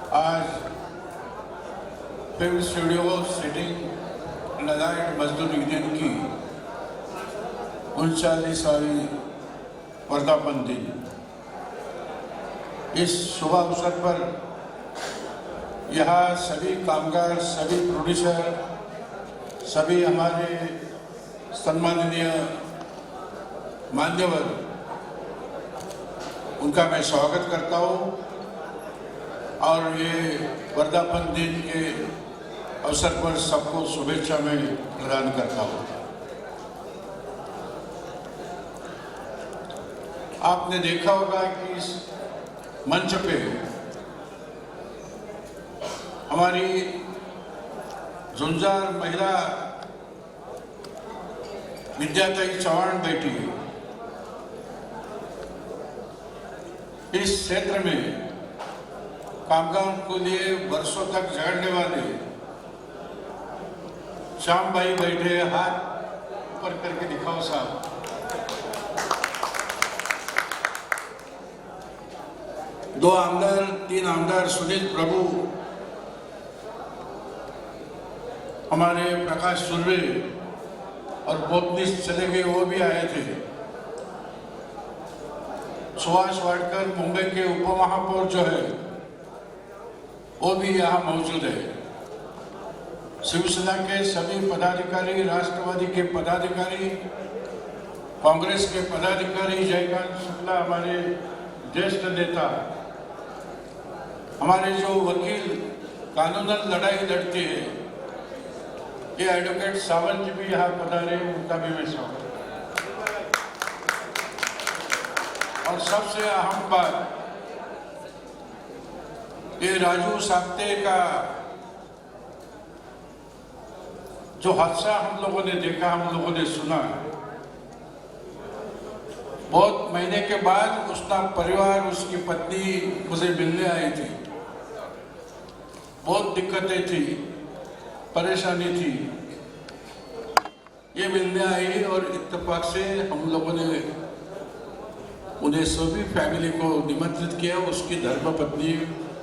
आज film studio sitting लगाए मजदूर यूनियन की 39वीं वर्धापन दिन। इस शुभ अवसर पर यहाँ सभी कामगार, सभी प्रोड्यूसर, सभी हमारे सम्माननीय मान्यवर, उनका मैं स्वागत करता हूँ और ये वर्धापन दिन के अवसर पर सबको शुभेच्छा मैं प्रदान करता हूँ। आपने देखा होगा कि इस मंच पे हमारी झुंझार महिला विद्याताई चौहान बैठी है। इस क्षेत्र में कामगारों के लिए वर्षों तक झगड़ने वाले श्याम भाई बैठे, हाथ ऊपर करके दिखाओ साहब। दो आमदार, 3 आमदार, सुनील प्रभु, हमारे प्रकाश सुर्वे और बोपनीस चले गए, वो भी आए थे। सुभाष वाडकर, मुंबई के उपमहापौर जो है, वो भी यहाँ मौजूद है। शिवसेना के सभी पदाधिकारी, राष्ट्रवादी के पदाधिकारी, कांग्रेस के पदाधिकारी, जयकांत शुक्ला हमारे ज्येष्ठ नेता, हमारे जो वकील कानूनन लड़ाई लड़ते हैं, ये एडवोकेट सावंत जी भी यहाँ पधारे, उनका भी मैं स्वागत। और सबसे अहम बात, ये राजू साप्ते का जो हादसा हम लोगों ने देखा, हम लोगों ने सुना, बहुत महीने के बाद उसका परिवार, उसकी पत्नी मुझे मिलने आई थी। बहुत दिक्कतें थी, परेशानी थी, ये मिलने आई और इत्तेफाक से हम लोगों ने उन्हें सभी फैमिली को निमंत्रित किया। उसकी धर्मपत्नी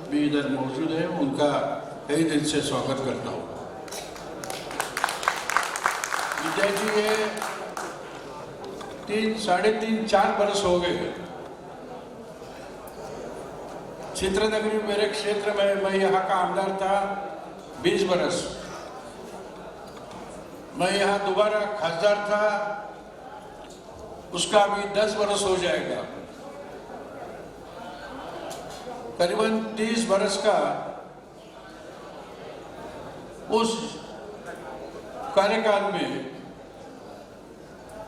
भी इधर मौजूद है, उनका कई दिल से स्वागत करता हूँ। विजय जी ये 3, 3.5, 4 बरस हो गए चित्रनगरी, मेरे क्षेत्र में, मैं यहाँ का आमदार था 20 बरस। मैं यहाँ दोबारा खासदार था, उसका अभी 10 बरस हो जाएगा। करीबन 30 बरस का उस कार्यकाल में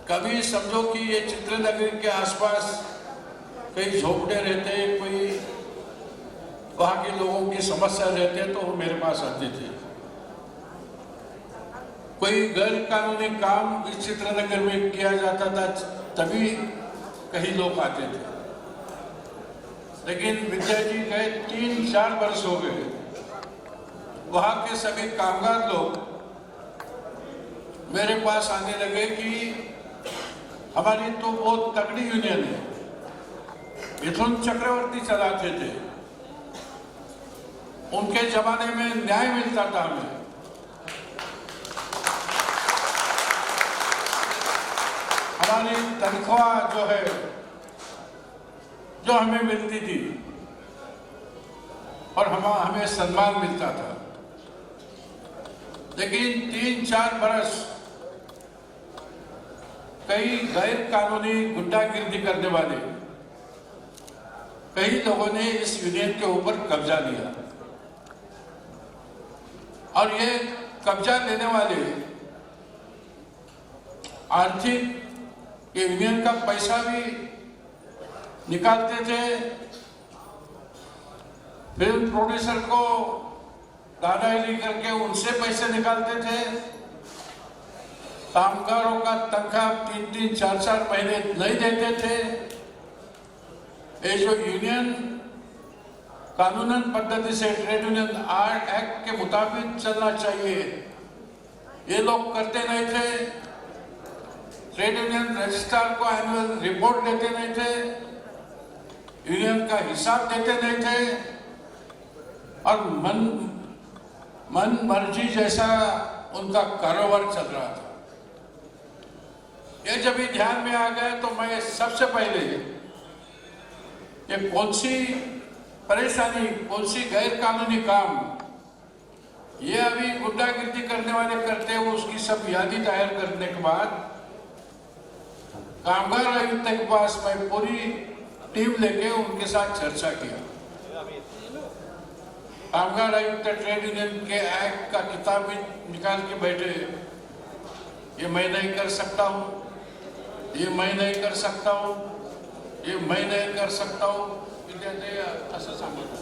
कभी समझो कि ये चित्रनगरी के आसपास कई झोपड़े रहते हैं, कोई वहाँ के लोगों की समस्या रहते हैं, तो वो मेरे पास आते थे। कोई गैर कानूनी काम इस चित्रनगर में किया जाता था, तभी कहीं लोग आते थे। लेकिन विजय जी गए 3-4 वर्ष हो गए, वहाँ के सभी कामगार लोग मेरे पास आने लगे कि हमारी तो बहुत तगड़ी यूनियन है, मिथुन चक्रवर्ती चलाते थे, उनके जमाने में न्याय मिलता था हमें। हमारी तनख्वाह जो है, जो हमें मिलती थी, और हमें सम्मान मिलता था। लेकिन 3-4 बरस कई गैर कानूनी गुंडागिर्दी करने वाले कई लोगों ने इस यूनियन के ऊपर कब्जा लिया, और ये कब्जा लेने वाले आर्थिक यूनियन का पैसा भी निकालते थे। फिल्म प्रोड्यूसर को दादागिरी करके उनसे पैसे निकालते थे। कामगारों का तनख्वाह 3-3, 4-4 महीने नहीं देते थे। ये जो यूनियन कानूनन पद्धति से ट्रेड यूनियन एक्ट के मुताबिक चलना चाहिए, ये लोग करते नहीं थे। ट्रेड यूनियन रजिस्ट्रार को एनुअल रिपोर्ट देते नहीं थे, यूनियन का हिसाब देते नहीं थे। और मन मर्जी जैसा उनका कारोबार चल रहा था। ये जब भी ध्यान में आ गया तो मैं सबसे पहले ये कौन सी परेशानी, कौन सी गैर कानूनी काम ये अभी गुंडागिर्दी करने वाले करते हैं, उसकी सब यादी दायर करने के बाद कामगार आयुक्त के पास मैं पूरी टीम लेके उनके साथ चर्चा किया। कामगार आयुक्त ट्रेड यूनियन के एक्ट का किताब भी निकाल के बैठे, ये मैं नहीं कर सकता हूँ, ये मैं नहीं कर सकता हूँ, ये मैं नहीं कर सकता हूँ, ऐसा सांगितलं।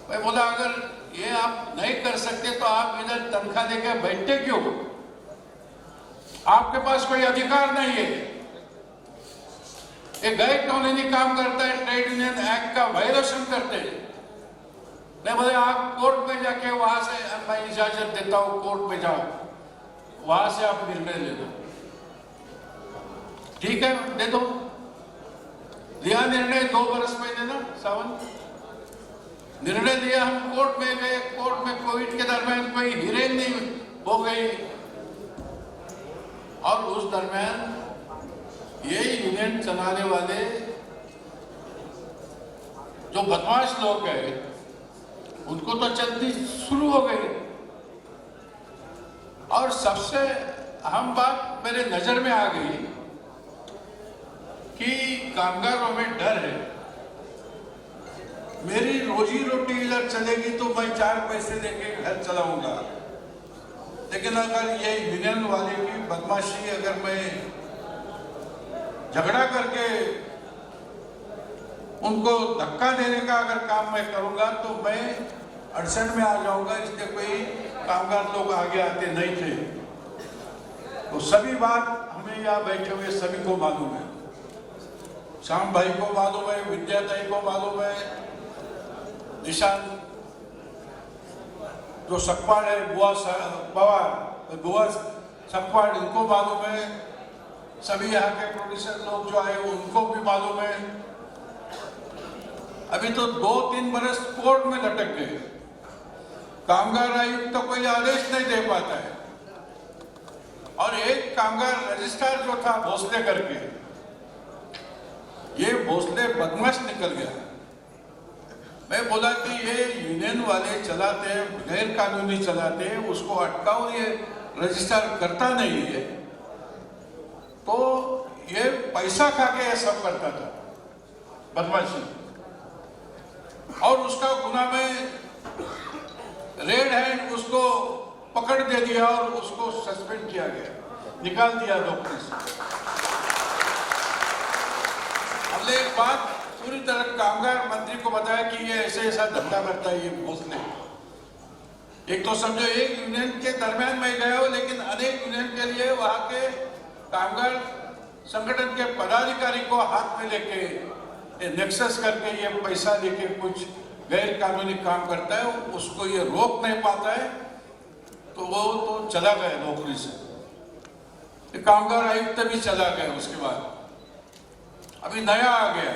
मैं बोला अगर ये आप नहीं कर सकते तो आप इधर तनख्वाह देकर बैठते क्यों? आपके पास कोई अधिकार नहीं है। ये गैर कानूनी काम करता है, ट्रेड यूनियन एक्ट का वायलेशन करते हैं। नहीं बोले आप कोर्ट में जाके वहां से मैं इजाजत देता हूं, कोर्ट में जाओ, वहां से आप निर्णय ले दो। ठीक है, दे दो। लिया निर्णय 2 बरस पहले ना सावन निर्णय लिया, हम कोर्ट में गए। कोर्ट में कोविड के दरमियान कोई हियरिंग नहीं हो गई और उस दरमियान ये यूनियन चलाने वाले जो बदमाश लोग हैं उनको तो चलती शुरू हो गई। और सबसे अहम बात मेरे नजर में आ गई कि कामगारों में डर है, मेरी रोजी रोटी इधर चलेगी तो मैं 4 पैसे देके घर चलाऊंगा, लेकिन अगर ये यूनियन वाले की बदमाशी, अगर मैं झगड़ा करके उनको धक्का देने का अगर काम मैं करूंगा तो मैं अड़चन में आ जाऊंगा। इसलिए कोई कामगार लोग आगे आते नहीं थे। तो सभी बात हमें यहाँ बैठे हुए सभी को मालूम है, श्याम भाई को मालूम है, विद्याताई को मालूम है, निशान जो सकपाड़ है, बुआ सकपाड़, इनको मालूम है, सभी यहाँ के प्रोड्यूसर लोग जो आए उनको भी मालूम है। अभी तो 2-3 बरस कोर्ट में लटक गए। कामगार आयुक्त तो कोई आदेश नहीं दे पाता है और एक कामगार रजिस्ट्रार जो था भोसले करके, ये भोसले बदमाश निकल गया। मैं बोला कि ये यूनियन वाले चलाते हैं, गैर कानूनी चलाते हैं, उसको अटकाओ, ये रजिस्ट्रार करता नहीं है। तो ये पैसा खा के ये सब करता था, बदमाशी। और उसका गुना में रेड हैंड उसको पकड़ दे दिया और उसको सस्पेंड किया गया, निकाल दिया नौकरी से। हमने एक बात पूरी तरह कामगार मंत्री को बताया कि ये ऐसे ऐसा धंधा करता है ये भोसले। एक तो समझो एक यूनियन के दरमियान में गया हो, लेकिन अनेक यूनियन के लिए वहां के कामगार संगठन के पदाधिकारी को हाथ में लेके नेक्सस करके ये पैसा लेके कुछ गैर कानूनी काम करता है, उसको ये रोक नहीं पाता है, तो वो तो चला गया नौकरी से। कामगार आयुक्त भी चला गया। उसके बाद अभी नया आ गया,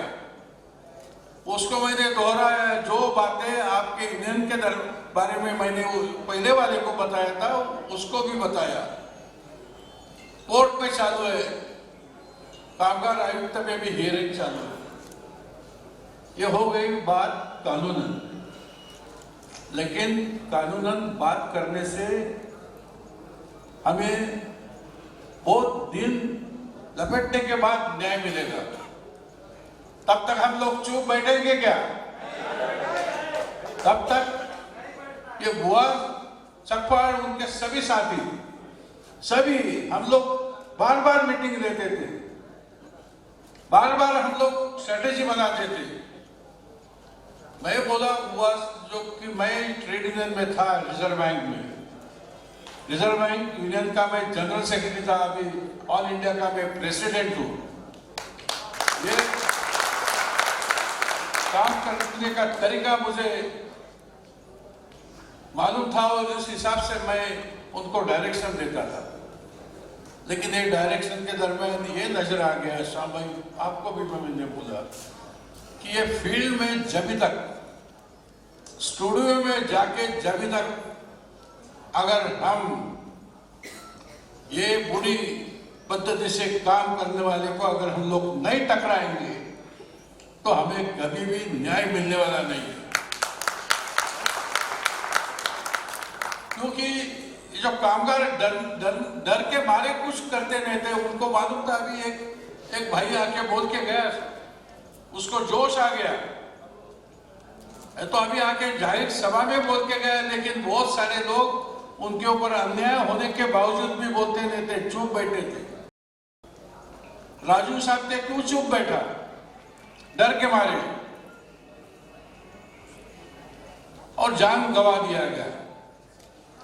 उसको मैंने दोहराया। जो बातें आपके यूनियन के बारे में मैंने पहले वाले को बताया था उसको भी बताया। कोर्ट में चालू है, कामगार आयुक्त में भी हियरिंग चालू है। ये हो गई बात कानूनन, लेकिन कानूनन बात करने से हमें बहुत दिन लपेटने के बाद न्याय मिलेगा। तब तक हम लोग चुप बैठेंगे क्या? तब तक ये बुआ सकपाड़, उनके सभी साथी, सभी हम लोग बार बार मीटिंग लेते थे, बार बार हम लोग स्ट्रेटेजी बनाते थे। मैं बोला बुआ जो कि मैं ट्रेड यूनियन में था, रिजर्व बैंक में, रिजर्व बैंक यूनियन का मैं जनरल सेक्रेटरी था, अभी ऑल इंडिया का मैं प्रेसिडेंट हूँ। ये काम करने का तरीका मुझे मालूम था और उस हिसाब से मैं उनको डायरेक्शन देता था। लेकिन एक डायरेक्शन के दरमियान ये नजर आ गया, श्याम भाई आपको भी मैंने बोला कि ये फील्ड में जब तक स्टूडियो में जाके जब तक अगर हम ये बुरी पद्धति से काम करने वाले को अगर हम लोग नहीं टकराएंगे तो हमें कभी भी न्याय मिलने वाला नहीं है। क्योंकि जो कामगार डर के मारे कुछ करते नहीं थे, उनको मालूम था। अभी एक भाई आके बोल के गया, उसको जोश आ गया, तो अभी आके जाहिर सभा में बोल के गया, लेकिन बहुत सारे लोग उनके ऊपर अन्याय होने के बावजूद भी बोलते नहीं थे, चुप बैठे थे। राजू साहब थे, क्यों चुप बैठा? डर के मारे, और जान गंवा दिया गया।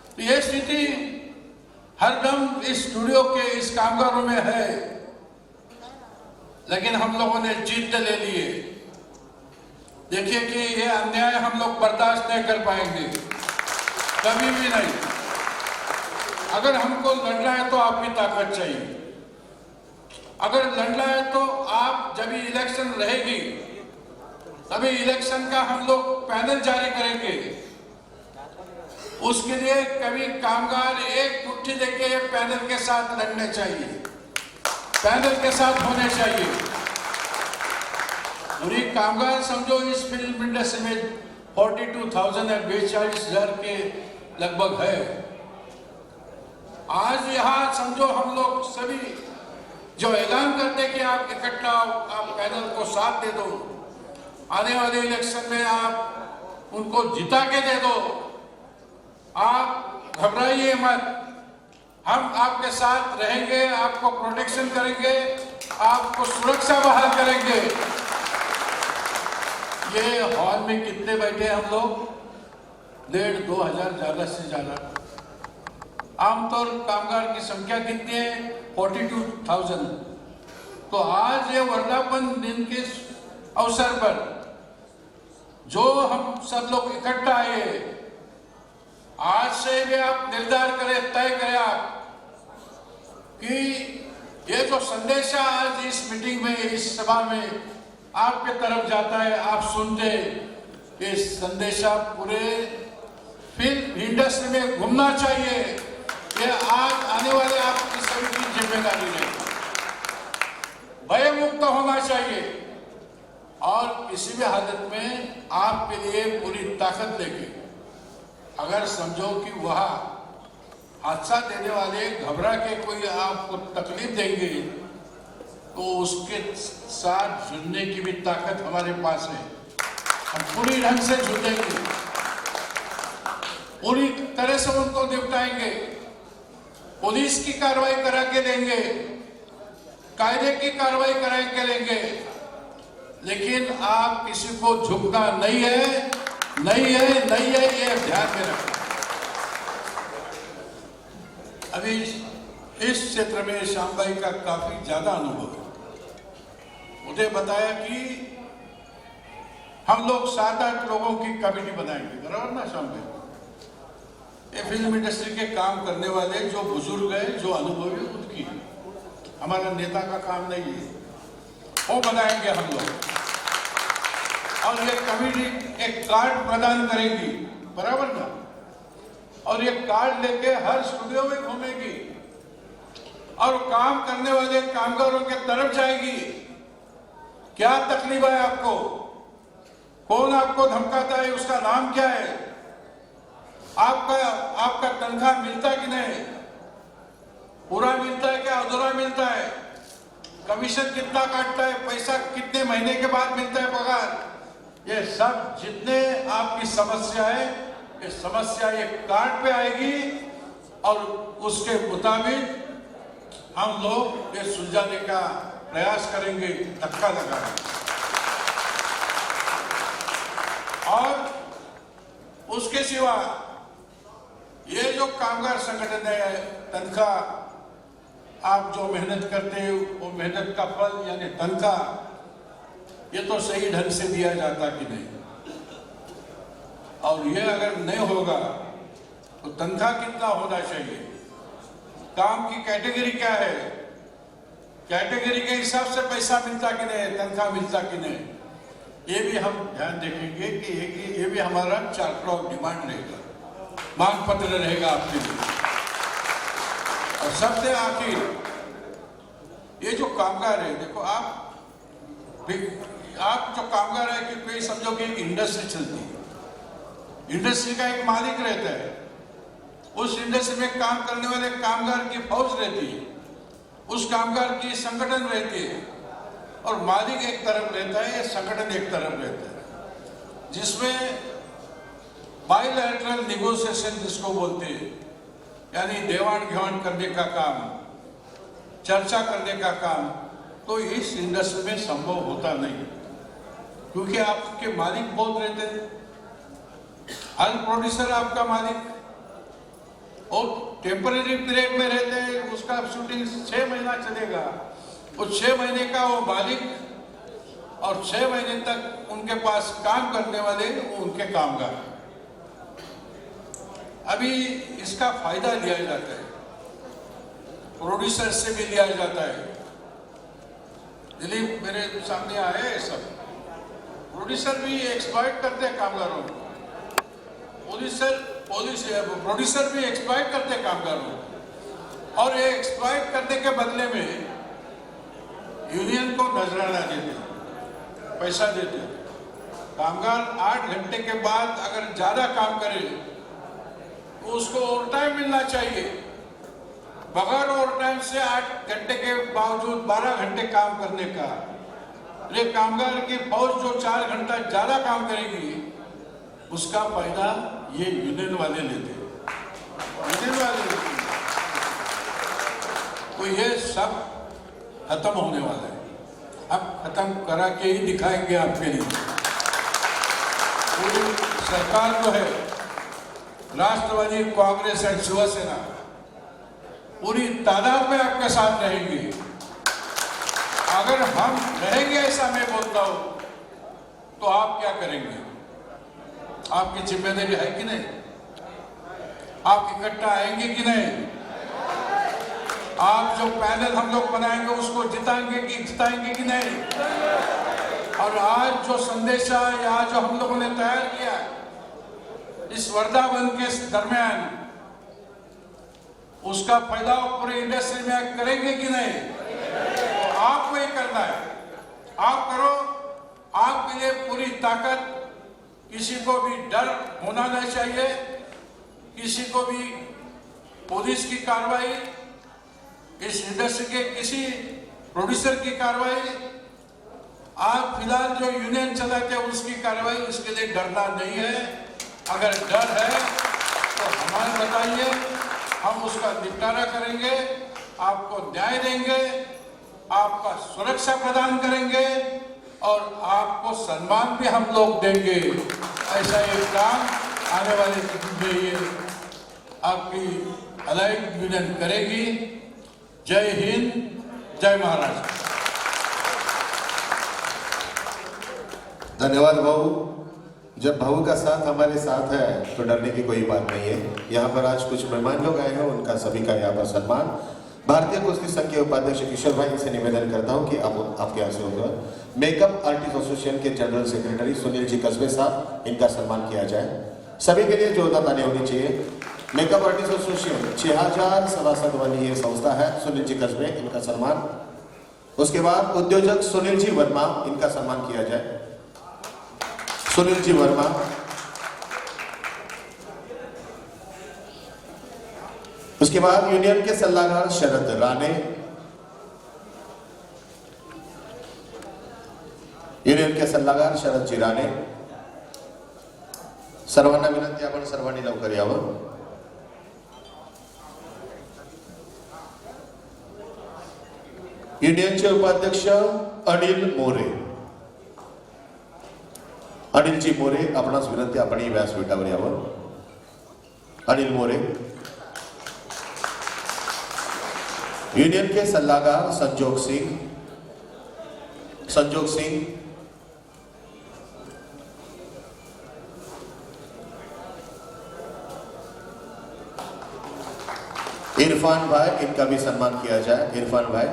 तो ये स्थिति हरदम इस स्टूडियो के इस कामगारों में है, लेकिन हम लोगों ने जीत ले लिए। देखिए कि ये अन्याय हम लोग बर्दाश्त नहीं कर पाएंगे, कभी भी नहीं। अगर हमको लड़ना है तो आपकी ताकत चाहिए। अगर लड़ना है तो आप, जब इलेक्शन रहेगी तभी इलेक्शन का हम लोग पैनल जारी करेंगे। उसके लिए कभी कामगार एक मुट्ठी देके पैनल के साथ लड़ने चाहिए, पैनल के साथ होने चाहिए। पूरी कामगार समझो इस फिल्म इंडस्ट्री में 42,000 है, 42,000 के लगभग है। आज यहाँ समझो हम लोग सभी जो ऐलान करते कि आप इकट्ठा, आप पैनल को साथ दे दो, आने वाले इलेक्शन में आप उनको जिता के दे दो, आप घबराइए मत, हम आपके साथ रहेंगे, आपको प्रोटेक्शन करेंगे, आपको सुरक्षा बहाल करेंगे। ये हॉल में कितने बैठे हम लोग? 1,500-2 हजार, ज्यादा से ज्यादा। आमतौर कामगार की संख्या कितनी है? 42,000। तो आज ये वर्धापन दिन के अवसर पर जो हम सब लोग इकट्ठा आए, आज से भी आप निर्धार करें, तय करें आप कि ये जो संदेशा आज इस मीटिंग में, इस सभा में आपके तरफ जाता है, आप सुनते, ये संदेशा पूरे फिल्म इंडस्ट्री में घूमना चाहिए। ये आज आने वाले आपकी सभी की जिम्मेदारी है। भय मुक्त होना चाहिए और किसी भी हालत में आपके लिए पूरी ताकत लेके, अगर समझो कि वह हादसा देने वाले घबरा के कोई आपको तकलीफ देंगे तो उसके साथ जुड़ने की भी ताकत हमारे पास है। हम पूरी ढंग से जुड़ेंगे, पूरी तरह से उनको निपटाएंगे, पुलिस की कार्रवाई करा के देंगे, कायदे की कार्रवाई करा के लेंगे, लेकिन आप किसी को झुकना नहीं है, नहीं है, नहीं है, ये ध्यान में रखना। अभी इस क्षेत्र में श्याम भाई का काफी ज्यादा अनुभव है। मुझे बताया कि हम लोग 7-8 लोगों की कमेटी बनाएंगे, बराबर ना श्याम भाई? ये फिल्म इंडस्ट्री के काम करने वाले जो बुजुर्ग हैं, जो अनुभवी, उनकी, हमारा नेता का काम नहीं है, वो बनाएंगे हम लोग। और ये कमेटी एक कार्ड प्रदान करेगी, बराबर ना? और ये कार्ड लेके हर स्टूडियो में घूमेगी और काम करने वाले कामगारों के तरफ जाएगी। क्या तकलीफ है आपको? कौन आपको धमकाता है? उसका नाम क्या है? आपका तनख्वाह मिलता कि नहीं? पूरा मिलता है क्या अधूरा मिलता है? कमीशन कितना काटता है? पैसा कितने महीने के बाद मिलता है पगार? ये सब जितने आपकी समस्या है, ये समस्या एक कार्ड पे आएगी और उसके मुताबिक हम लोग ये सुलझाने का प्रयास करेंगे, धक्का लगाएंगे। और उसके सिवा ये जो कामगार संगठन है, तनख्वाह आप जो मेहनत करते हो वो मेहनत का फल यानी तनख्वाह, ये तो सही ढंग से दिया जाता कि नहीं? और ये अगर नहीं होगा तो तनख्वाह कितना होना चाहिए? काम की कैटेगरी क्या है? कैटेगरी के हिसाब से पैसा मिलता कि नहीं, तनख्वाह मिलता कि नहीं? ये भी हम ध्यान रखेंगे कि ये भी हमारा चार्टर ऑफ डिमांड रहेगा, मांग पत्र रहेगा आपके लिए। और सबसे आखिर ये जो कामगार है, देखो आप जो कामगार है कि कोई समझो कि एक इंडस्ट्री चलती है, इंडस्ट्री का एक मालिक रहता है, उस इंडस्ट्री में काम करने वाले कामगार की फौज रहती है, उस कामगार की संगठन रहती है, और मालिक एक तरफ रहता है, संगठन एक तरफ रहता है, जिसमें बायलैटरल नेगोशिएशन जिसको बोलते हैं, यानी देवान घेवान करने का काम, चर्चा करने का काम, तो इस इंडस्ट्री में संभव होता नहीं, क्योंकि आपके मालिक बहुत रहते हैं। हर प्रोड्यूसर आपका मालिक, और टेम्पररी पीरियड में रहते हैं, उसका शूटिंग 6 महीना चलेगा, उस 6 महीने का वो मालिक और 6 महीने तक उनके पास काम करने वाले उनके कामगार। अभी इसका फायदा लिया जाता है, प्रोड्यूसर से भी लिया जाता है। दिलीप मेरे सामने आए हैं, सब प्रोड्यूसर भी एक्सप्लॉइट करते हैं कामगारों को, प्रोड्यूसर भी एक्सप्लॉइट करते हैं कामगारों को, और ये एक्सप्लॉइट करने के बदले में यूनियन को नजराना देते, पैसा देते। कामगार 8 घंटे के बाद अगर ज्यादा काम करे तो उसको ओवर टाइम मिलना चाहिए। बगैर ओवर टाइम से 8 घंटे के बावजूद 12 घंटे काम करने का, ये कामगार की फौज जो 4 घंटा ज्यादा काम करेगी, उसका फायदा ये यूनियन वाले लेते, तो ये सब खत्म होने वाला है। अब खत्म करा के ही दिखाएंगे आपके लिए। पूरी सरकार जो है, राष्ट्रवादी कांग्रेस और शिवसेना पूरी तादाद में आपके साथ रहेंगे। अगर हम रहेंगे, ऐसा मैं बोलता हूं, तो आप क्या करेंगे? आपकी जिम्मेदारी है कि नहीं? आप इकट्ठा आएंगे कि नहीं? आप जो पैनल हम लोग बनाएंगे उसको जिताएंगे कि नहीं? और आज जो संदेशा या जो हम लोगों ने तैयार किया इस वर्धावन के दरमियान, उसका फायदा पूरी इंडस्ट्री में करेंगे कि नहीं? तो आपको ये करना है, आप करो। आपके लिए पूरी ताकत, किसी को भी डर होना नहीं चाहिए, किसी को भी पुलिस की कार्रवाई, इस इंडस्ट्री के किसी प्रोड्यूसर की कार्रवाई, आप फिलहाल जो यूनियन चलाते हैं उसकी कार्रवाई, उसके लिए डरना नहीं है। अगर डर है तो हमें बताइए, हम उसका निपटारा करेंगे, आपको न्याय देंगे, आपका सुरक्षा प्रदान करेंगे और आपको सम्मान भी हम लोग देंगे। ऐसा एक काम आने वाले दिन में ये आपकी अलाइड यूनियन करेगी। जय हिंद, जय महाराष्ट्र। धन्यवाद भाऊ। जब भाऊ का साथ हमारे साथ है तो डरने की कोई बात नहीं है। यहाँ पर आज कुछ मेहमान लोग आए हैं, उनका सभी का यहाँ पर सम्मान। भारतीय कुश्ती संघ के उपाध्यक्ष किशोर भाई से निवेदन करता हूँ कि आपके यहाँ से होगा। मेकअप आर्टिस्ट एसोसिएशन के जनरल सेक्रेटरी सुनील जी कस्बे साहब, इनका सम्मान किया जाए। सभी के लिए जोरदार ताली होनी चाहिए। मेकअप आर्टिस्ट एसोसिएशन 6000 सभासद वाली ये संस्था है। सुनील जी कस्बे, इनका सम्मान। उसके बाद उद्योजक सुनील जी वर्मा, इनका सम्मान किया जाए। सुनील जी वर्मा। उसके बाद यूनियन के सलाहकार शरद राणे, यूनियन के सल्लागार शरद जी राणे। सर्वांना विनंती, आपण सर्वांनी लवकर यावं। युनियनचे उपाध्यक्ष अनिल मोरे, अनिल जी मोरे, आपणास विनंती, आपण ही व्यासपीठावर यावं। अनिल मोरे। यूनियन के सल्लागार संजोग सिंह, संजोग सिंह। इरफान भाई, इनका भी सम्मान किया जाए। इरफान भाई।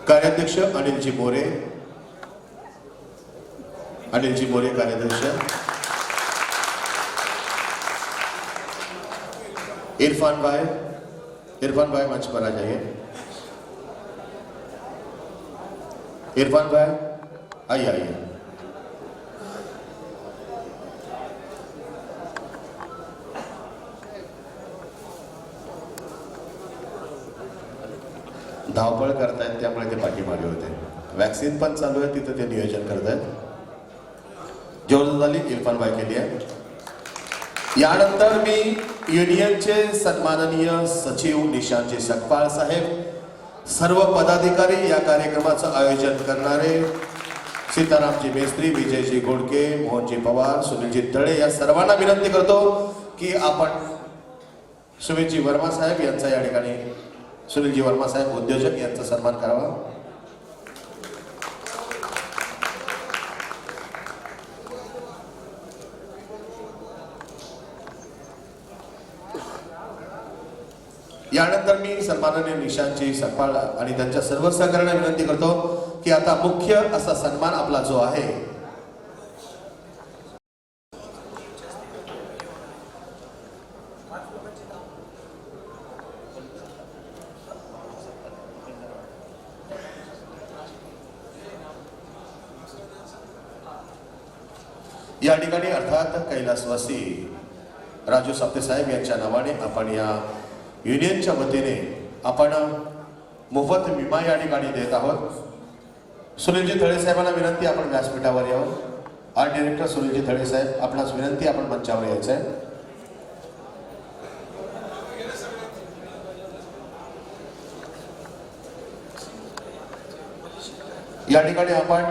कार्य कार्याध्यक्ष अनिलजी मोरे, अनिलजी मोरे कार्याध्यक्ष, इरफान भाई मंच पर आ जाइए। इरफान भाई आइए। धावपळ करतायत त्यामुळे ते पाठीमागे होते। वॅक्सिन पण चालू आहे, तिथे ते नियोजन करतायत। जोर झाली इरफान भाई के लिए। यानंतर मी युनियनचे सन्माननीय सचिव निशांतजी सकपाळ साहेब, सर्व पदाधिकारी, या कार्यक्रमाचं आयोजन करणारे सीतारामजी मेस्त्री, विजयजी घोडके, मोहनजी पवार, सुनीलजी तळे, या सर्वांना विनंती करतो की आपण सुमितजी वर्मा साहेब यांचा या ठिकाणी, सुनीलजी वर्मा साहेब उद्योजक, यांचा सन्मान करावा। यानंतर मी सन्माननीय निशांतजी सकपाळ आणि त्यांच्या सर्व सहकाऱ्यांना विनंती करतो की आता मुख्य असा सन्मान आपला जो आहे, या ठिकाणी अर्थात कैलासवासी राजू साप्ते साहेब यांच्या नावाने आपण या युनियनच्या वतीने आपण मोफत विमा या ठिकाणी देत आहोत। सुनीलजी तळे साहेबांना विनंती, आपण व्यासपीठावर यावं। आर्ट डायरेक्टर सुनीलजी तळे साहेब, आपणास विनंती, आपण मंचावर यायचं आहे। या ठिकाणी आपण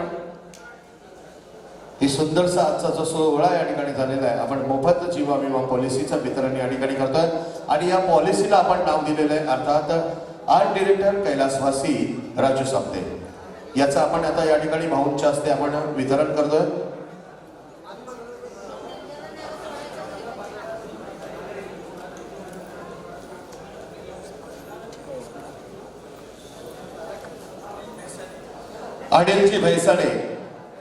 ही सुंदरसा आजचा जो सोहळा या ठिकाणी झालेला आहे, आपण मोफत जीवन विमा पॉलिसीचं वितरण या ठिकाणी करतोय आणि या पॉलिसीला आपण नाव दिलेलं आहे अर्थात आर्ट डायरेक्टर कैलासवासी राजू साप्ते, याचं आपण आता या ठिकाणी भाऊंच्या हस्ते आपण वितरण करतोय। अनिल जी भैसाने,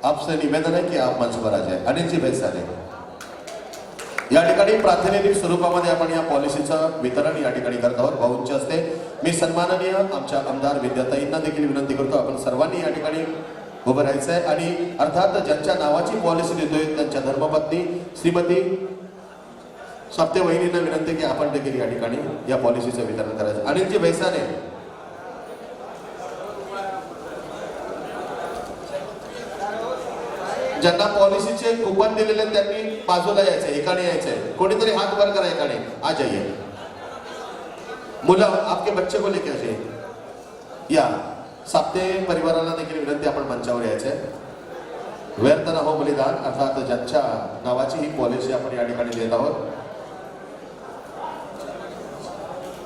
आपसे निवेदन है कि आप मंच पर आ जाए। अनिल जी भैसाने, या ठिकाणी प्रातिनिधिक स्वरूपामध्ये आपण या पॉलिसीचं वितरण या ठिकाणी करत आहोत भाऊंच्या हस्ते। मी सन्माननीय आमच्या आमदार विद्याताईंना देखील विनंती करतो, आपण सर्वांनी या ठिकाणी उभं राहायचं आहे आणि अर्थात ज्यांच्या नावाची पॉलिसी देतोय त्यांच्या धर्मपत्नी श्रीमती साप्ते वहिनींना विनंती की आपण देखील या ठिकाणी या पॉलिसीचं वितरण करायचं। अनिल जी भैसाने, ज्यांना पॉलिसीचे कूपन दिलेले त्यांनी बाजूला यायचंय, एकाने यायचंय, कोणीतरी हात वर करा, एकाने आ जाइए। मुलं, आपके बच्चे को लेके आइए। या साप्ते परिवाराला देखील विनंती, आपण मंचावर यायचंय। व्यर्थ न हो बलिदान, अर्थात ज्यांच्या नावाची ही पॉलिसी आपण या ठिकाणी देत आहोत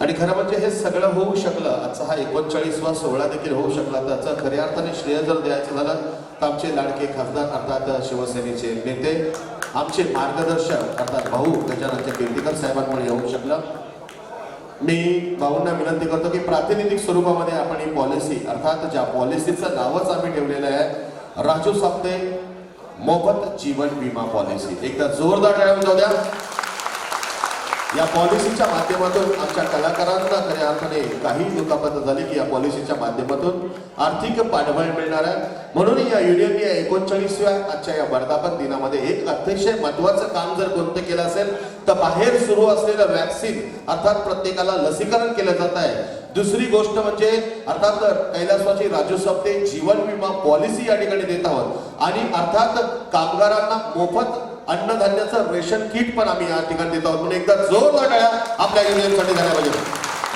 आणि खरं म्हणजे हे सगळं होऊ शकलं, आजचा हा 39वा सोहळा देखील होऊ शकला, त्याचं खऱ्या अर्थाने श्रेय जर द्यायचं झालं तर आमचे लाडके खासदार अर्थात शिवसेनेचे नेते, आमचे मार्गदर्शक अर्थात भाऊ गजानन कीर्तीकर साहेबांमुळे होऊ शकलं। मी भाऊंना विनंती करतो की प्रातिनिधिक स्वरूपामध्ये आपण ही पॉलिसी, अर्थात ज्या पॉलिसीचं नावच आम्ही ठेवलेलं आहे राजू साप्ते मोफत जीवन विमा पॉलिसी, एकदा जोरदार टाळ्या जाऊ द्या। या पॉलिसीच्या माध्यमातून आमच्या कलाकारांना खऱ्या अर्थाने काही दुखापत झाली की या पॉलिसीच्या माध्यमातून आर्थिक पाठबळ मिळणार आहे। म्हणून या युनियनने 39व्या आजच्या या वर्धापन दिनामध्ये एक अतिशय महत्त्वाचं काम जर कोणतं केलं असेल तर बाहेर सुरू असलेलं वॅक्सिन अर्थात प्रत्येकाला लसीकरण केलं जात आहे। दुसरी गोष्ट म्हणजे अर्थात कैलासवासी राजू साप्ते जीवन विमा पॉलिसी या ठिकाणी देत आहोत आणि अर्थात कामगारांना मोफत अन्नधान्याचं रेशन किट पण आम्ही या ठिकाणी देत आहोत। म्हणून एकदा जोरदार टाळ्या आपल्या युनियनसाठी झाल्या पाहिजे।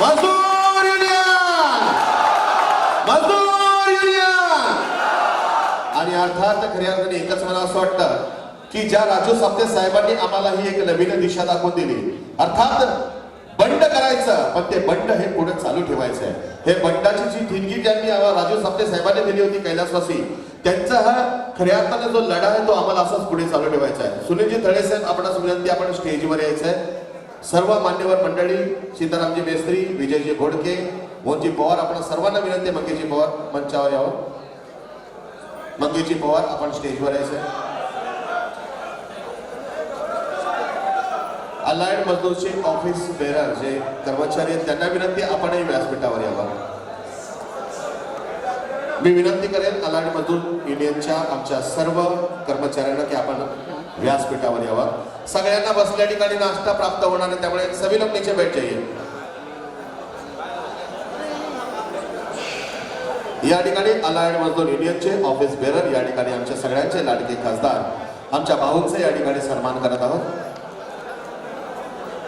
मजदूर युनियन, मजदूर युनियन। आणि अर्थात खऱ्या अर्थाने एकच मला असं वाटतं की ज्या राजू साप्ते साहेबांनी आम्हाला ही एक नवीन दिशा दाखवून दिली, अर्थात बंड करायचं पण ते बंड हे पुढे चालू ठेवायचं आहे। हे बंडाची जी ठिणगी ज्यांनी राजू साप्ते साहेबांनी दिली होती कैलासवासी, त्यांचा हा खऱ्या अर्थाने जो लढा आहे तो आम्हाला असाच पुढे चालू ठेवायचा आहे। सुनीलजी तळे साहेब, आपणास विनंती, आपण स्टेजवर यायचं आहे। सर्व मान्यवर मंडळी, सीतारामजी मेस्त्री, विजयजी घोडके, मोहनजी पवार आपण सर्वांना विनंती आहे, मंगेशजी पवार मंचावर यावं. मंगेशजी पवार आपण स्टेजवर यायचं. अलाइड मजदूरचे ऑफिस बेरर जे कर्मचारी आहेत त्यांना विनंती आपणही व्यासपीठावर यावं. मी विनंती करेन अलाइड मजदूर युनियनच्या आमच्या सर्व कर्मचाऱ्यांना की आपण व्यासपीठावर यावं. सगळ्यांना बसल्या ठिकाणी नाश्ता प्राप्त होणार आहे, त्यामुळे सभी लोग नीचे बैठ जाइए. या ठिकाणी अलाइड मजदूर युनियनचे ऑफिस बेरर या ठिकाणी आमच्या सगळ्यांचे लाडके खासदार आमच्या भाऊंचे या ठिकाणी सन्मान करत आहोत.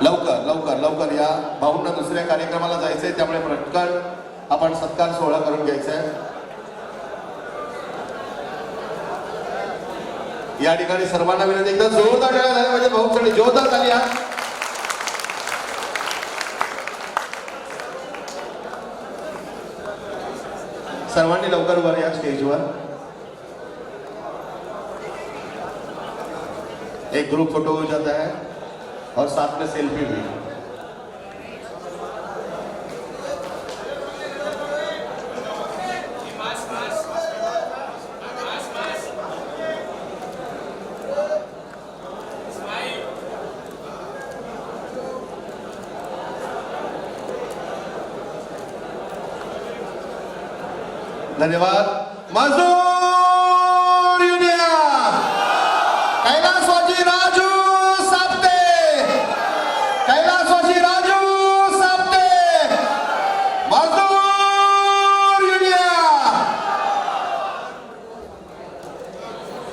लवकर लवकर लवकर या भाऊंना दुसऱ्या कार्यक्रमाला जायचंय, त्यामुळे पटकन आपण सत्कार सोहळा करून घ्यायचा आहे. या ठिकाणी सर्वांना विनंती, एकदा जोरदार टाळ्या झाल्या पाहिजे भाऊंसाठी, जोरदार ताली. सर्वांनी लवकर वर या स्टेजवर. एक ग्रुप फोटो हो जाता है और साथ में सेल्फी भी. धन्यवाद. मजदूर युनियन कैलासवासी राजू साप्ते, कैलासवासी राजू साप्ते, मजदूर यूनियन.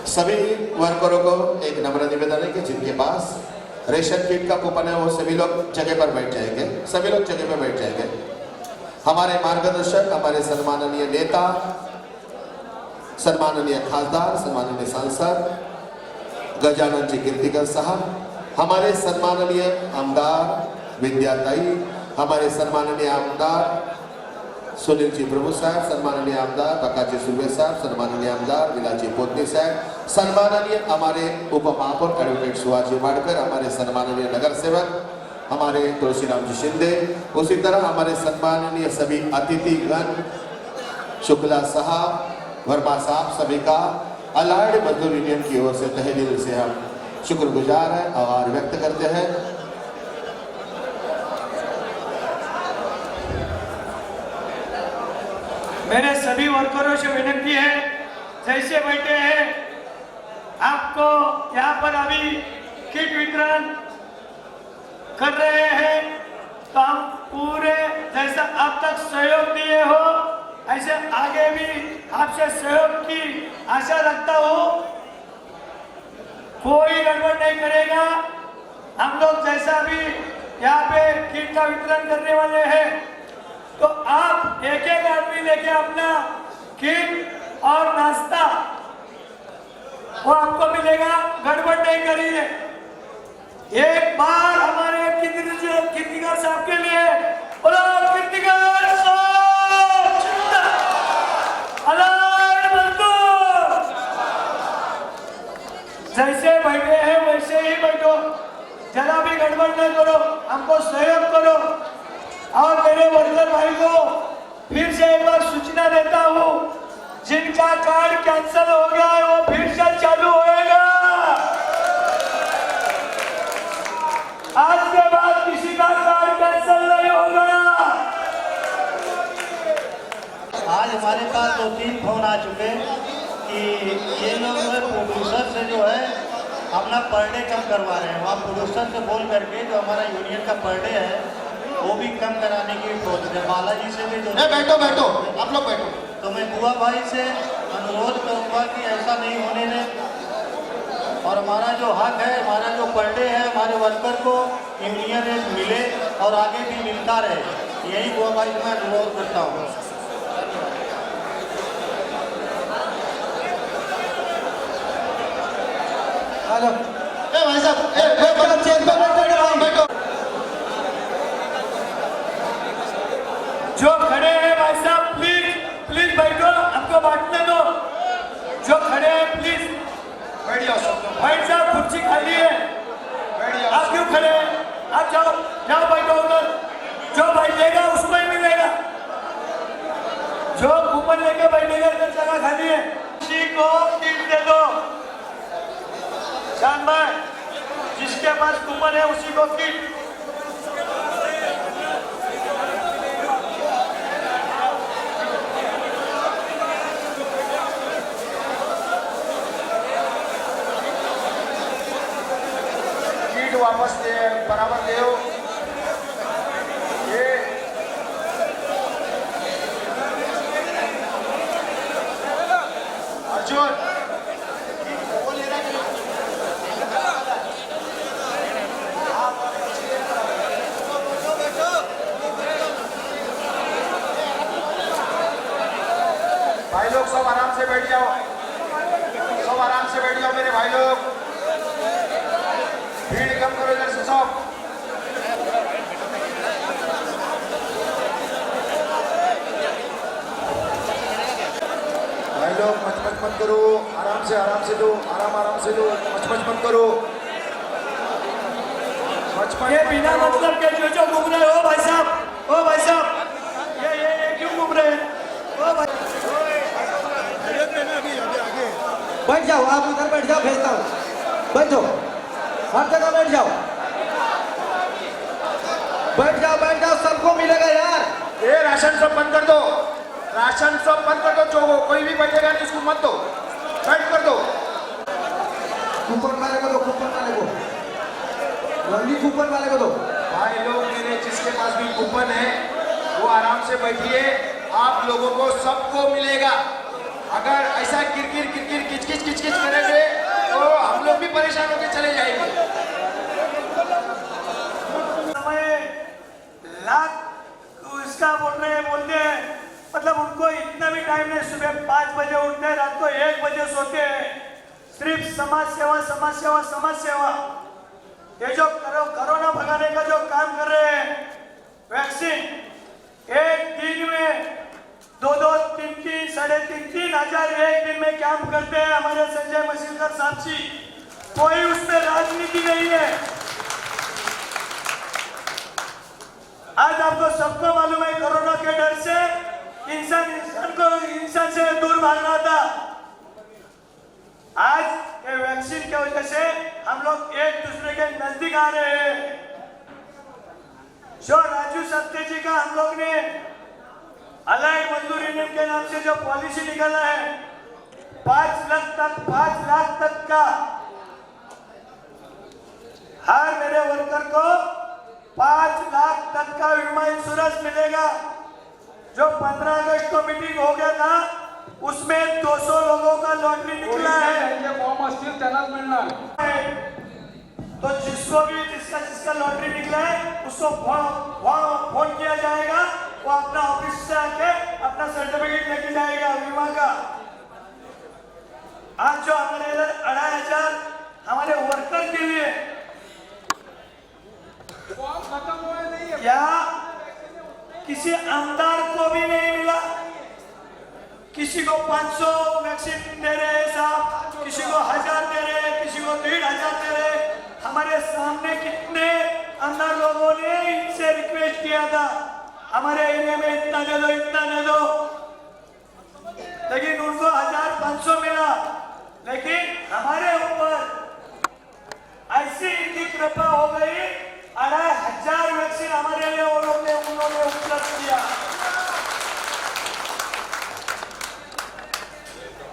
सभी वर्करों को एक नम्र निवेदन है कि जिनके पास रेशन किट का कूपन है वो सभी लोग जगह पर बैठ जाएंगे, सभी लोग जगह पर बैठ जाएंगे. हमारे मार्गदर्शक, हमारे सम्माननीय नेता, सम्माननीय खासदार, सम्माननीय सांसद गजानन जी कीर्तिकर साहब, हमारे सम्माननीय आमदार विद्याताई, हमारे सम्माननीय आमदार सुनील जी प्रभु साहब, सम्माननीय आमदार प्रकाश जी सुर्वे साहब, सम्माननीय आमदार विलाजी पोतनी साहब, सम्माननीय हमारे उप महापौर एडवोकेट शिवाजी वाडकर, हमारे सम्माननीय नगर सेवक हमारे तुलसीराम जी शिंदे, उसी तरह हमारे सम्माननीय सभी अतिथिगण, शुक्ला साहब, वर्मा साहब, सभी का अलाइड मजदूर यूनियन की ओर से तहे दिल से हम शुक्रगुजार हैं, आभार व्यक्त करते हैं. मेरे सभी वर्करों से विनती है, जैसे बैठे हैं आपको यहाँ पर अभी किट वितरण कर रहे हैं, तो हम पूरे जैसा अब तक सहयोग दिए हो ऐसे आगे भी आपसे सहयोग की आशा रखता हूँ. कोई गड़बड़ नहीं करेगा. हम लोग जैसा भी यहाँ पे किट का वितरण करने वाले हैं, तो आप एक एक आदमी लेके अपना किट और नाश्ता वो आपको मिलेगा. गड़बड़ नहीं करिए. एक बार हमारे कीर्तिकर साहब के लिए बोलो, कीर्तिकर साहब अलाइड मजदूर. जैसे बैठे हैं वैसे ही बैठो, जरा भी गड़बड़ नहीं करो, हमको सहयोग करो. और मेरे वर्कर भाई को फिर से एक बार सूचना देता हूँ, जिनका कार्ड कैंसिल हो गया है वो फिर से चालू होएगा. आज के बाद किसी का कार्ड कैंसिल नहीं होगा. आज हमारे पास 2-3 फोन आ चुके कि ये लोग प्रोड्यूसर से जो है अपना पर डे कम करवा रहे हैं. वहाँ प्रोड्यूसर से बोल करके जो हमारा यूनियन का पर डे है वो भी कम कराने की सोच रहे. बालाजी से भी जो बैठो बैठो आप लोग बैठो. तो मैं बुआ भाई से अनुरोध करूँगा कि ऐसा नहीं होने दें, और हमारा जो हक है, हमारा जो पर डे है, हमारे वर्कर को यूनियन रेट मिले और आगे भी मिलता रहे. यही बुआ भाई मैं अनुरोध करता हूँ. हेलो भाई साहब, बैठो. जो खड़े हैं भाई साहब प्लीज प्लीज बैठो, हमको बांटने दो. जो खड़े हैं प्लीज भाई साहब, कुर्सी खाली है, आप क्यों खड़े हैं? आप जाओ जाओ बैठो उधर. जो भाई लेगा उसको ही मिलेगा. खाली है, किसी को किट दे दो। जान भाई, जिसके पास कूपन है उसी को किट। किट वापस दे, बराबर दे। ये अर्जुन भाई लोग सब आराम से बैठ जाओ, सब आराम से बैठ जाओ मेरे भाई लोग। भीड़ कम करो इधर से सब। भाई लोग मच मत करो, आराम से दो, आराम से दो, मच मत करो। ये बिना मतलब के जो घूम रहे हो भाई साहब, ओ भाई साहब, ये क्यों घूम रहे हैं? ओ भाई, बैठ जाओ, आप उधर बैठ जाओ, भेजता हूँ। बैठो, हर जगह बैठ जाओ, बैठ जाओ, सबको मिलेगा यार। ये राशन सब बंद कर दो, राशन सब बंद कर दो। जो कोई भी बैठेगा नहीं उसको मत दो, बैठ कर दो। कूपन वाले को दो, कूपन वाले को, रंगी कूपन वाले को दो। भाई लोग मेरे जिसके पास भी कूपन है वो आराम से बैठिए, आप लोगों को सबको मिलेगा। अगर ऐसा किरकिर किच करेंगे तो हम लोग भी परेशान होकर चले जाएंगे। समय लाख इसका बोलते हैं, मतलब उनको इतना भी टाइम नहीं। सुबह 5 बजे उठते हैं, रात को 1 बजे सोते हैं, सिर्फ समाज सेवा। ये जो कोरोना भगाने का जो काम कर रहे हैं, वैक्सीन, एक दिन में 2-2, 3-3, 3,500 हजार एक दिन में काम करते हैं हमारे संजय मसीलकर साहब जी। कोई उसमें राजनीति नहीं है। आज आपको सबको मालूम है, कोरोना के डर से इंसान से दूर भागना था। आज ये वैक्सीन की वजह से हम लोग एक दूसरे के नजदीक आ रहे हैं। जो राजू सत्य जी का हम लोग ने अलाइड मजदूर यूनियन के नाम से जो पॉलिसी निकाला है, 5 लाख तक का हर मेरे वर्कर को 5 लाख तक का बीमा इंश्योरेंस मिलेगा। जो 15 अगस्त को मीटिंग हो गया था, उसमें 200 लोगों का लॉटरी निकला है। तो जिसका लॉटरी निकला है उसको फोन किया जाएगा, वो अपना ऑफिस से आके अपना सर्टिफिकेट लेके जाएगा बीमा का। आज जो हमारे इधर 2,500 हमारे वर्कर के लिए या किसी आमदार को भी नहीं मिला। किसी को 500 वैक्सीन दे रहे हैं साहब, किसी को 1000 दे रहे हैं, किसी को 1,500 दे रहे हैं। हमारे सामने कितने अंदर लोगों ने इनसे रिक्वेस्ट किया था, हमारे एरिया में इतना दे दो, लेकिन उनको 1,500 मिला। लेकिन हमारे ऊपर ऐसी इनकी कृपा हो गई, 2,500 वैक्सीन हमारे लिए उन्होंने उपलब्ध किया।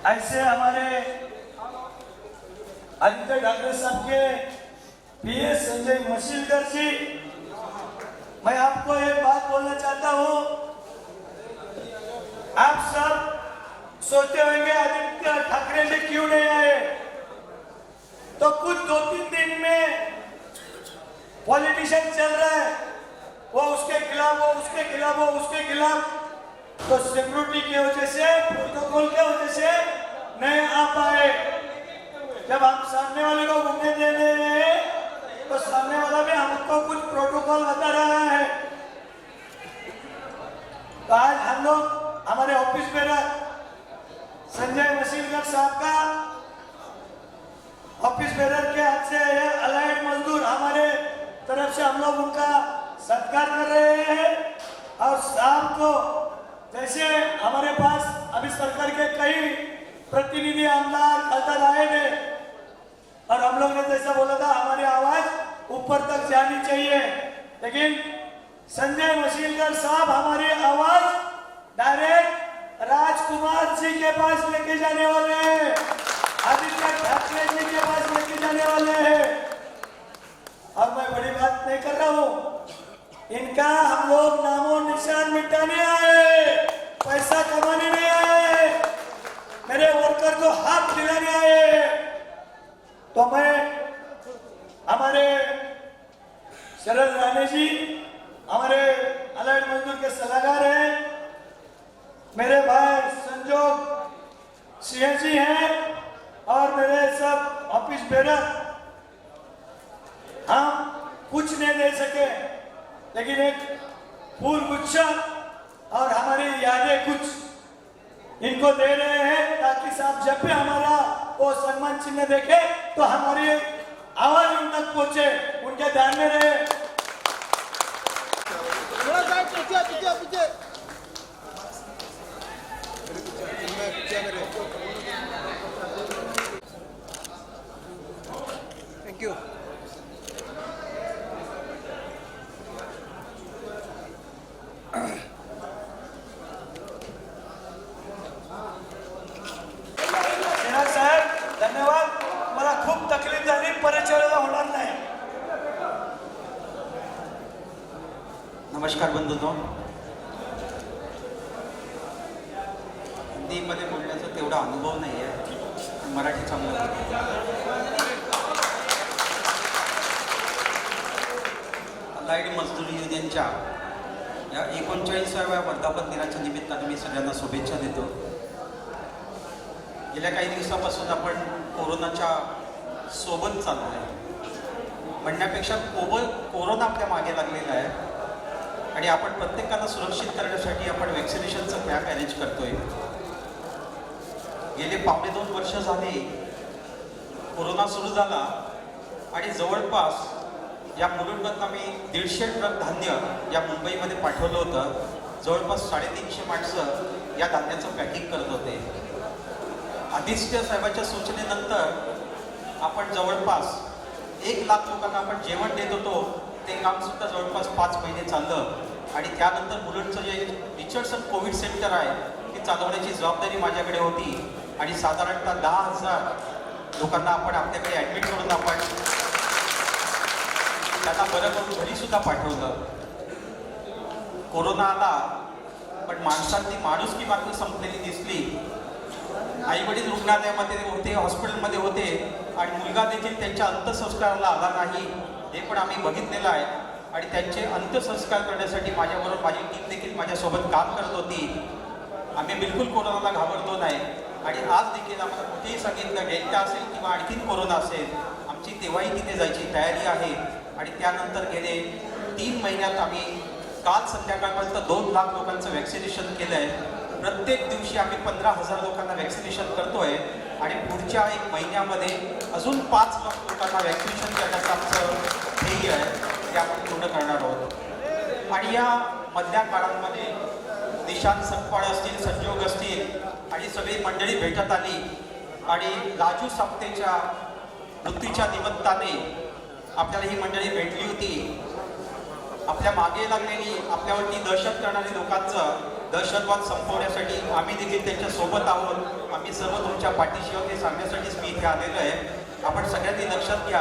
ऐसे हमारे आदित्य ठाकरे साहब के पीएस संजय मसीलकर जी, मैं आपको एक बात बोलना चाहता हूं। आप सब सोचते होंगे आदित्य ठाकरे जी क्यों नहीं आए, तो कुछ 2-3 दिन में पॉलिटिशियन चल रहा है, वो उसके खिलाफ, वो उसके खिलाफ, वो उसके खिलाफ। तो सिक्योरिटी की वजह से, प्रोटोकॉल की वजह से नहीं आ पाए। जब हम सामने वाले को घूमने दे रहे हैं तो सामने वाला भी हमको कुछ प्रोटोकॉल बता रहा है। तो आज हम लोग हमारे ऑफिस में संजय मसीलकर साहब का ऑफिस बेरर के हाथ से अलाइड मजदूर हमारे तरफ से हम लोग उनका सत्कार कर रहे हैं। और शाम को जैसे हमारे पास अभी सरकार के कई प्रतिनिधि आमदार खासदार आए थे और हम लोग ने जैसा बोला था हमारी आवाज ऊपर तक जानी चाहिए, लेकिन संजय मशीलकर साहब हमारी आवाज डायरेक्ट राजकुमार जी के पास लेके जाने वाले हैं, आदित्य ठाकरे जी के पास लेके जाने वाले हैं। और मैं बड़ी बात नहीं कर रहा हूं, इनका हम लोग नामो निशान मिटाने आए, पैसा कमाने नहीं आए, मेरे वर्कर को हाथ दिलाने आए। तो मैं हमारे शरद राणे जी हमारे अलाइड मजदूर के सलाहकार हैं, मेरे भाई संजोग सिंह जी हैं और मेरे सब ऑफिस बेरर, हम कुछ नहीं दे सके लेकिन एक फूल गुच्छा और हमारी यादें कुछ इनको दे रहे हैं ताकि साहब जब भी हमारा वो सम्मान चिन्ह देखे तो हमारी आवाज उन तक पहुंचे, उनके ध्यान में रहे। Thank you. श्रीनाथ साहेब धन्यवाद, मला खूप तकलीफ झाली, परिचयाला होणार नाही। नमस्कार बंधूंनो, हिंदीमध्ये बोलण्याचा तेवढा अनुभव नाही आहे, मराठी चांगलं अलाइड मजदूर युनियनच्या या 39व्या वर्धापन दिनाच्या निमित्ताने मी सगळ्यांना शुभेच्छा देतो। गेल्या काही दिवसापासून आपण कोरोनाच्या सोबत चाललो आहे, म्हणण्यापेक्षा कोरोना आपल्या मागे लागलेला आहे आणि आपण प्रत्येकाला सुरक्षित करण्यासाठी आपण वॅक्सिनेशनचं कॅम्प अरेंज करतोय। गेले 2.5 वर्ष झाले कोरोना सुरू झाला आणि जवळपास या मुलुंडमधनं मी 150 ट्रक धान्य या मुंबईमध्ये पाठवलं होतं। जवळपास 350 माणसं या धान्याचं पॅकिंग करत होते। आदित्य साहेबांच्या सूचनेनंतर आपण जवळपास 1 लाख लोकांना आपण जेवण देत होतो, ते कामसुद्धा जवळपास 5 महिने चाललं आणि त्यानंतर मुलुंडचं जे रिचर्डसन कोविड सेंटर आहे ते चालवण्याची जबाबदारी माझ्याकडे होती आणि साधारणतः 10,000 लोकांना आपण आपल्याकडे ॲडमिट करून आपण त्यांना बरं करून घरीसुद्धा पाठवलं। कोरोना आला पण माणसांनी माणुसकी मात्र संपलेली दिसली। आईवडील रुग्णालयामध्ये होते, हॉस्पिटलमध्ये होते आणि मुलगा देखील त्यांच्या अंत्यसंस्काराला आला नाही, हे पण आम्ही बघितलेलं आहे आणि त्यांचे अंत्यसंस्कार करण्यासाठी माझ्याबरोबर माझी टीम देखील माझ्यासोबत काम करत होती। आम्ही बिलकुल कोरोनाला घाबरलो नाही आणि आज देखील आम्हाला कुठेही सांगितलं डेल्टा असेल किंवा आणखीन कोरोना असेल, आमची तेव्हाही तिथे जायची तयारी आहे आणि त्यानंतर गेले 3 महिन्यात आम्ही काल संध्याकाळपर्यंत 2 लाख लोकांचं वॅक्सिनेशन केलं आहे। प्रत्येक दिवशी आम्ही 15,000 लोकांना वॅक्सिनेशन करतोय आणि पुढच्या 1 महिन्यामध्ये अजून 5 लाख लोकांना वॅक्सिनेशन करण्याचं आमचं ध्येय आहे, ते आपण पूर्ण करणार आहोत। आणि या मधल्या काळामध्ये निशांत सकपाळ असतील, संजोग असतील आणि सगळी मंडळी भेटत आली आणि राजू साप्तेच्या मृत्यूच्या निमित्ताने आपल्याला ही मंडळी भेटली होती। आपल्या मागे लागलेली आपल्यावरती दहशत करणारी लोकांचं दहशतवाद संपवण्यासाठी आम्ही देखील त्यांच्या सोबत आहोत। आम्ही सर्व तुमच्या पाठीशी आहोत हे सांगण्यासाठीच मी इथे आलेलो आहे। आपण सगळ्यांनी लक्षात घ्या,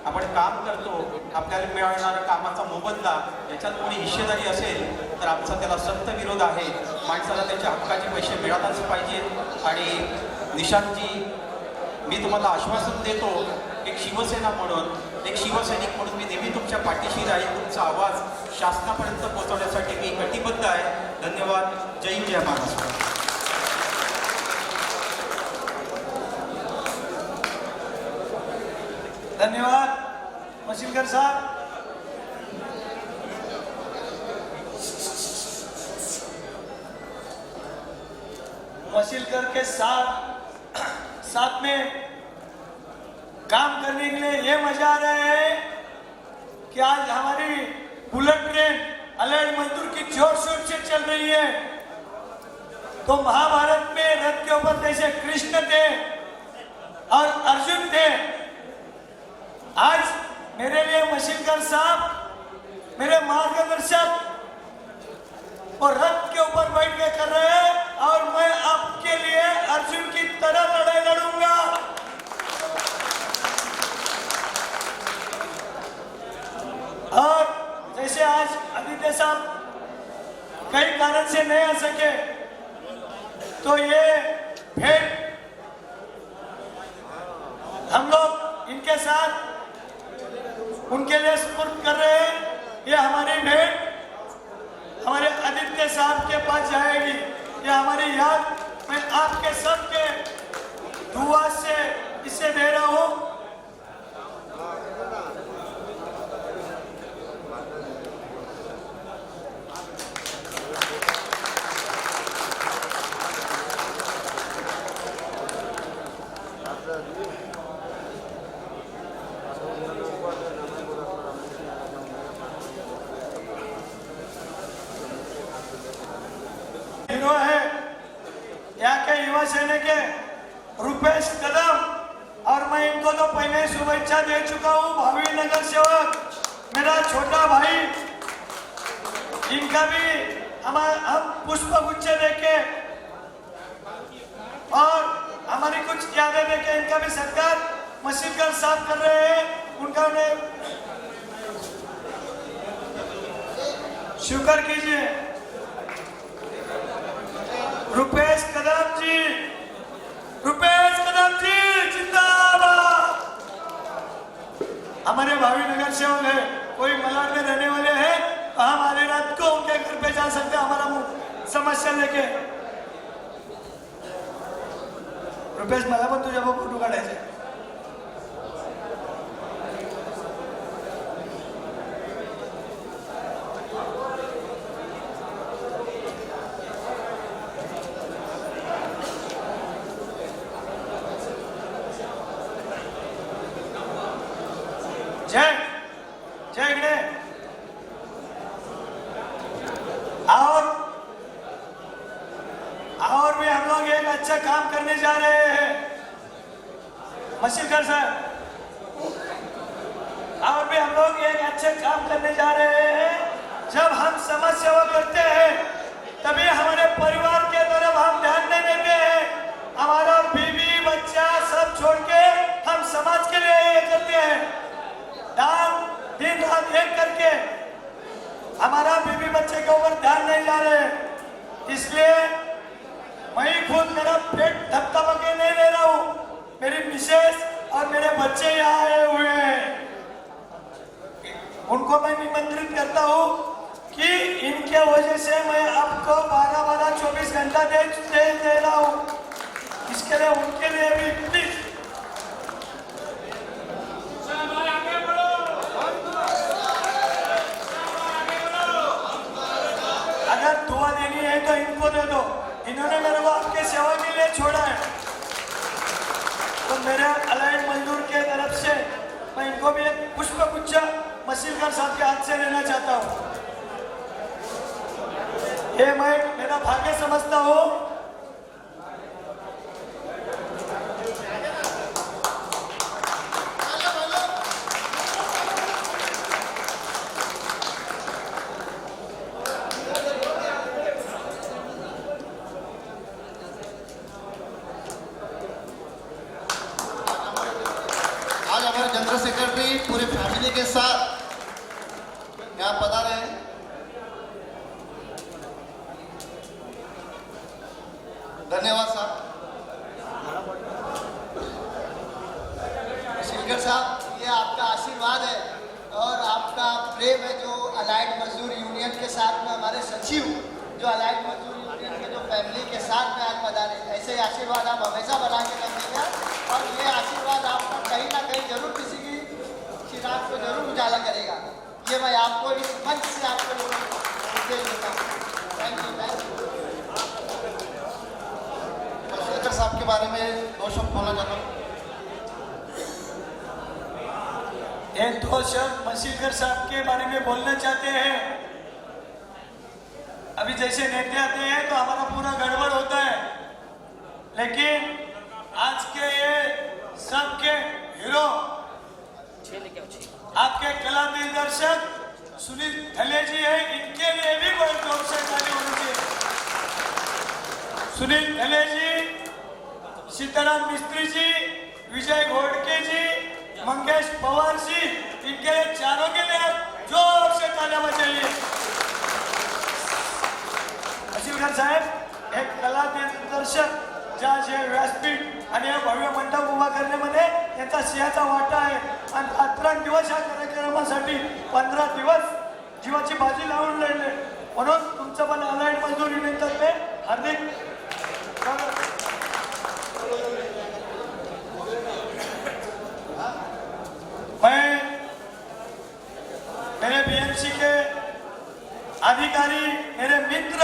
आपण काम करतो, आपल्याला मिळणारा कामाचा मोबदला याच्यात कोणी हिस्सेदारी असेल तर आमचा त्याला सक्त विरोध आहे। माणसाला त्याच्या हक्काचे पैसे मिळालाच पाहिजे। आणि निशांतजी, मी तुम्हाला आश्वासन देतो, एक शिवसेना म्हणून, एक शिवसैनिक म्हणून मी नेहमी तुमच्या पाठीशी राहील। तुमचा आवाज शासनापर्यंत पोहोचवण्यासाठी मी कटिबद्ध आहे। धन्यवाद। जय हिंद, जय महाराष्ट्र। धन्यवाद मशीलकर साहब। मशीलकर के साथ में काम करने के लिए ये मजा आ रहा है कि आज हमारी बुलेट ट्रेन अलाइड मजदूर की जोर शोर से चल रही है। तो महाभारत में रथ के ऊपर जैसे कृष्ण थे और अर्जुन थे, आज मेरे लिए मशीनगर साहब मेरे मार्गदर्शक और रथ के ऊपर बैठ के कर रहे हैं, और मैं आपके लिए अर्जुन की तरह लड़ाई लड़ूंगा। और जैसे आज आदित्य साहब कई कारण से नहीं आ सके, तो ये भेंट हम लोग इनके साथ उनके लिए सुपुर्द कर रहे हैं। ये हमारी भेंट हमारे आदित्य साहब के पास जाएगी। ये हमारी याद मैं आपके सबके दुआ से इसे दे रहा हूँ। हीरो है यहाँ के युवा सेना के रुपेश कदम, और मैं इनको तो पहले ही शुभेच्छा दे चुका हूँ। भावी नगर सेवक मेरा छोटा भाई, इनका भी हम पुष्प गुच्छे देके और हमारी कुछ यादें देके इनका भी सत्कार मशीनगर साहब कर रहे हैं। उनका उन्हें शुक्र कीजिए। रुपेश कदम जी, रुपेश कदम जी जिंदाबाद। हमारे भावी नगर सेवक है, कोई मलाड में रहने वाले हैं तो हम आधी रात को उनके घर पे जा सकते हैं हमारा समस्या लेके। रुपेश मला पण तुझ्या फोटो काढायचे। जय जय इकडे। और भी हम लोग एक अच्छा काम करने जा रहे हैं मशीनगर साहब, और भी हम लोग एक अच्छे काम करने जा रहे हैं। जब हम समाज सेवा करते हैं तभी हमारे परिवार के तरफ हम ध्यान नहीं देते हैं। हमारा बीवी बच्चा सब छोड़ के हम समाज के लिए ये करते हैं, दान दिन रात एक करके। हमारा बीवी बच्चे के ऊपर ध्यान नहीं जा रहे, इसलिए मैं खुद मेरा पेट धक्का के नहीं ले रहा हूँ। मेरी मिसेस और मेरे बच्चे यहाँ आए हुए हैं, उनको मैं निमंत्रित करता हूँ कि इनके वजह से मैं आपको 12-12 24 घंटा दे रहा हूँ। इसके लिए उनके लिए भी प्लीज अगर दुआ देनी है तो इनको दे दो। इन्होंने मेरे को आपके सेवा के लिए छोड़ा है, तो मेरे अलाइड मजदूर के तरफ से मैं इनको भी एक पुष्प गुच्छा मशीनगर साहब के हाथ से लेना चाहता हूँ। ये मैं मेरा भाग्य समझता हूँ। जनरल सेक्रेटरी पूरे फैमिली के साथ यहाँ पधारे हैं। धन्यवाद साहब। शिलकर साहब, ये आपका आशीर्वाद है और आपका प्रेम है जो अलाइड मजदूर यूनियन के साथ में हमारे सचिव जो अलाइड मजदूर यूनियन के जो फैमिली के साथ में आज पधारे। ऐसे आशीर्वाद आप हमेशा बना के रखिएगा और ये आशीर्वाद आपका कहीं ना कहीं जरूर किसी की चिराग को जरूर उजाला करेगा। ये मैं आपको इस मंच से आपको उपदेश देता हूँ। Thank you, thank you. Shekhar साहब के बारे में 2 शब्द बोलना चाहता हूँ। एक 2 शब्द मशीनगर साहब के बारे में बोलना चाहते हैं। अभी जैसे नेता आते हैं तो हमारा पूरा गड़बड़ होता है, लेकिन आज के ये सबके हीरो आपके कला दिग्दर्शक सुनील ढले जी है, इनके लिए भी बहुत जोर से ताली होनी चाहिए। सुनील ढले जी, सीताराम मिस्त्री जी, विजय घोड़के जी, मंगेश पवार जी, इनके चारों के लिए जोर से तालियां बजाइए। अशीलकर साहेब, एक कला दिग्दर्शक ज्या जे व्यासपीठ आणि या भव्य मंडप उभा करण्यामध्ये यांचा सिंहाचा वाटा आहे आणि रात्रंदिवस या कार्यक्रमासाठी 15 दिवस जीवाची बाजी लावून लढले, म्हणून तुमचं पण अलाइड मजदूर युनियनतर्फे हार्दिक स्वागत। मैं मेरे बीएमसी के अधिकारी, मेरे मित्र,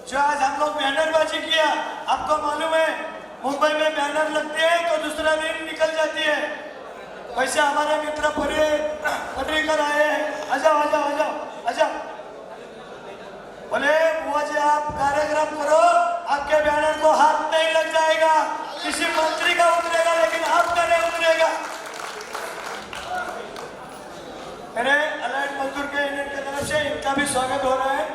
जो आज हम लोग बैनरबाजी किया, आपको मालूम है मुंबई में बैनर लगते हैं तो दूसरा दिन निकल जाती है, वैसे हमारे मित्र पटरीकर आए हैं, आ जाओ आ जाओ आ जाओ आ जाओ, बोले बुआ जी आप कार्यक्रम करो, आपके बैनर को हाथ नहीं लग जाएगा, किसी मंत्री का उतरेगा लेकिन आपका नहीं उतरेगा। मेरे अलाइड मजदूर के यूनियन की तरफ से इनका भी स्वागत हो रहा है।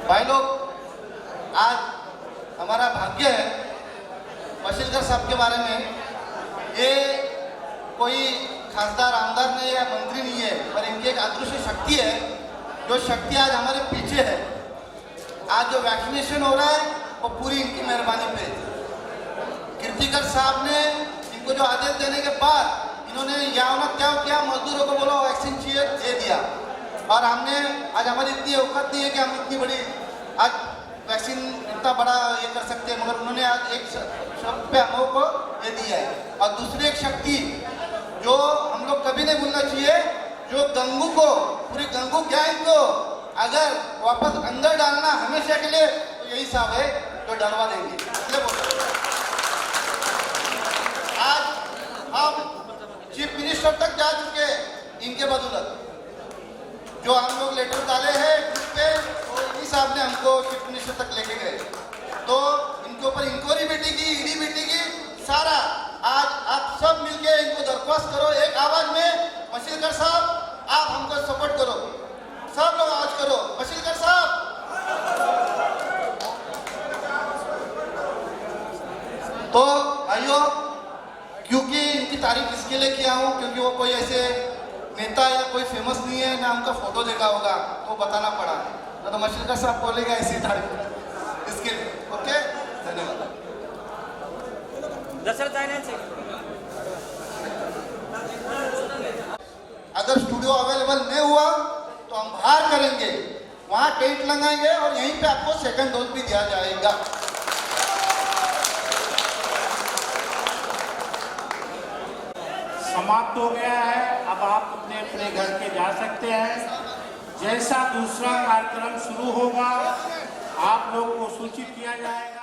भाई लोग, आज हमारा भाग्य है मशीलकर साहब के बारे में, ये कोई खासदार आमदार नहीं है, मंत्री नहीं है, पर इनकी एक अदृश्य शक्ति है, जो शक्ति आज हमारे पीछे है। आज जो वैक्सीनेशन हो रहा है वो पूरी इनकी मेहरबानी पे। कीर्तिकर साहब ने इनको जो आदेश देने के बाद इन्होंने यहाँ क्या किया, मजदूरों को बोला वैक्सीन चाहिए, दे दिया, और हमने आज हमारी इतनी औकात नहीं है कि हम इतनी बड़ी आज वैक्सीन इतना बड़ा ये कर सकते हैं, मगर उन्होंने आज एक शब्द पे हम लोग को ये दिया है। और दूसरी एक शक्ति जो हम लोग कभी नहीं भूलना चाहिए, जो गंगू को, पूरी गंगू गैंग को अगर वापस अंदर डालना हमेशा के लिए, तो यही साहब है जो डलवा देंगे। इसलिए आज हम चीफ मिनिस्टर तक जा चुके इनके बदौलत, जो हम लोग लेटर डाले हैं ग्रुप पे, तो इन्हीं साहब ने हमको चीफ मिनिस्टर तक लेके गए, तो इनके ऊपर इंक्वायरी भी की, ईडी भी की, सारा। आज आप सब मिलके इनको दरख्वास्त करो एक आवाज में, मशीलकर साहब आप हमको सपोर्ट करो, सब लोग आवाज करो, मशीलकर साहब। तो भाइयों, क्योंकि इनकी तारीफ इसके लिए किया हूँ क्योंकि वो कोई ऐसे नेता या कोई फेमस नहीं है, ना उनका फोटो देखा होगा, तो बताना पड़ा, ना तो मशीलकर साहब बोलेगा ऐसी तारीफ, इसके लिए। ओके, धन्यवाद। अगर स्टूडियो अवेलेबल नहीं हुआ तो हम बाहर करेंगे, वहां टेंट लगाएंगे और यहीं पे आपको सेकंड डोज भी दिया जाएगा। समाप्त हो गया है, अब आप अपने अपने घर के जा सकते हैं। जैसा दूसरा कार्यक्रम शुरू होगा आप लोग को सूचित किया जाएगा।